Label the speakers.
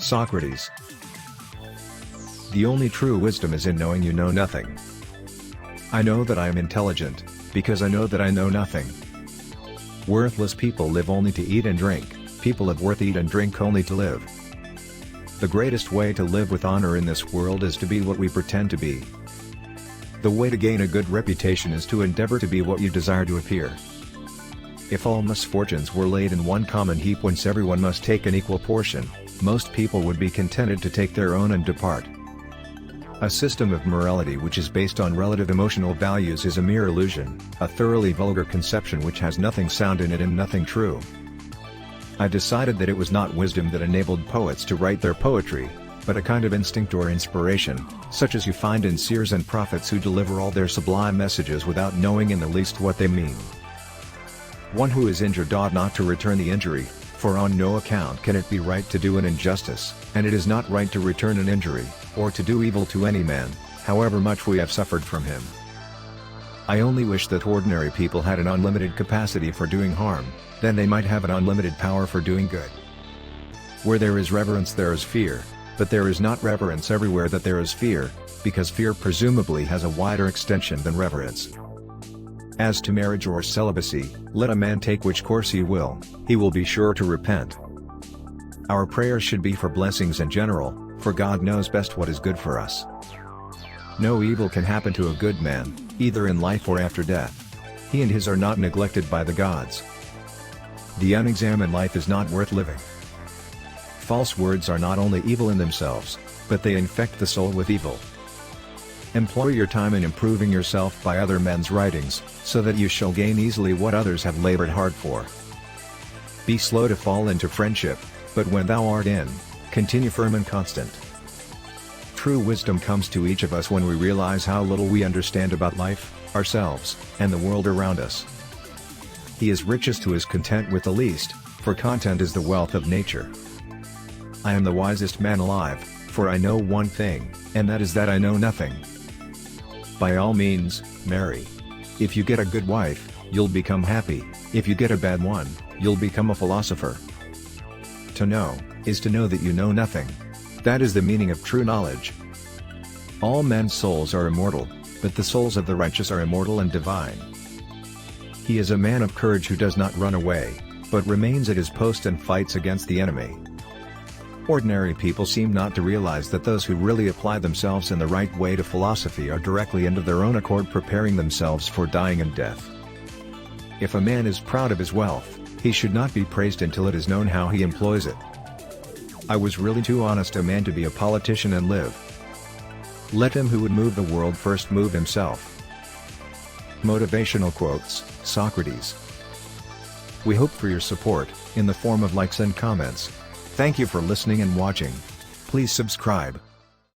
Speaker 1: Socrates. The only true wisdom is in knowing you know nothing. I know that I am intelligent, because I know that I know nothing. Worthless people live only to eat and drink, people of worth eat and drink only to live. The greatest way to live with honor in this world is to be what we pretend to be. The way to gain a good reputation is to endeavor to be what you desire to appear. If all misfortunes were laid in one common heap whence everyone must take an equal portion, most people would be contented to take their own and depart. A system of morality which is based on relative emotional values is a mere illusion, a thoroughly vulgar conception which has nothing sound in it and nothing true. I decided that it was not wisdom that enabled poets to write their poetry, but a kind of instinct or inspiration, such as you find in seers and prophets who deliver all their sublime messages without knowing in the least what they mean. One who is injured ought not to return the injury, for on no account can it be right to do an injustice, and it is not right to return an injury, or to do evil to any man, however much we have suffered from him. I only wish that ordinary people had an unlimited capacity for doing harm, then they might have an unlimited power for doing good. Where there is reverence there is fear, but there is not reverence everywhere that there is fear, because fear presumably has a wider extension than reverence. As to marriage or celibacy, let a man take which course he will be sure to repent. Our prayers should be for blessings in general, for God knows best what is good for us. No evil can happen to a good man, either in life or after death. He and his are not neglected by the gods. The unexamined life is not worth living. False words are not only evil in themselves, but they infect the soul with evil. Employ your time in improving yourself by other men's writings, so that you shall gain easily what others have labored hard for. Be slow to fall into friendship, but when thou art in, continue firm and constant. True wisdom comes to each of us when we realize how little we understand about life, ourselves, and the world around us. He is richest who is content with the least, for content is the wealth of nature. I am the wisest man alive, for I know one thing, and that is that I know nothing. By all means, marry. If you get a good wife, you'll become happy. If you get a bad one, you'll become a philosopher. To know, is to know that you know nothing. That is the meaning of true knowledge. All men's souls are immortal, but the souls of the righteous are immortal and divine. He is a man of courage who does not run away, but remains at his post and fights against the enemy. Ordinary people seem not to realize that those who really apply themselves in the right way to philosophy are directly and of their own accord preparing themselves for dying and death. If a man is proud of his wealth, he should not be praised until it is known how he employs it. I was really too honest a man to be a politician and live. Let him who would move the world first move himself. Motivational quotes, Socrates. We hope for your support, in the form of likes and comments. Thank you for listening and watching. Please subscribe.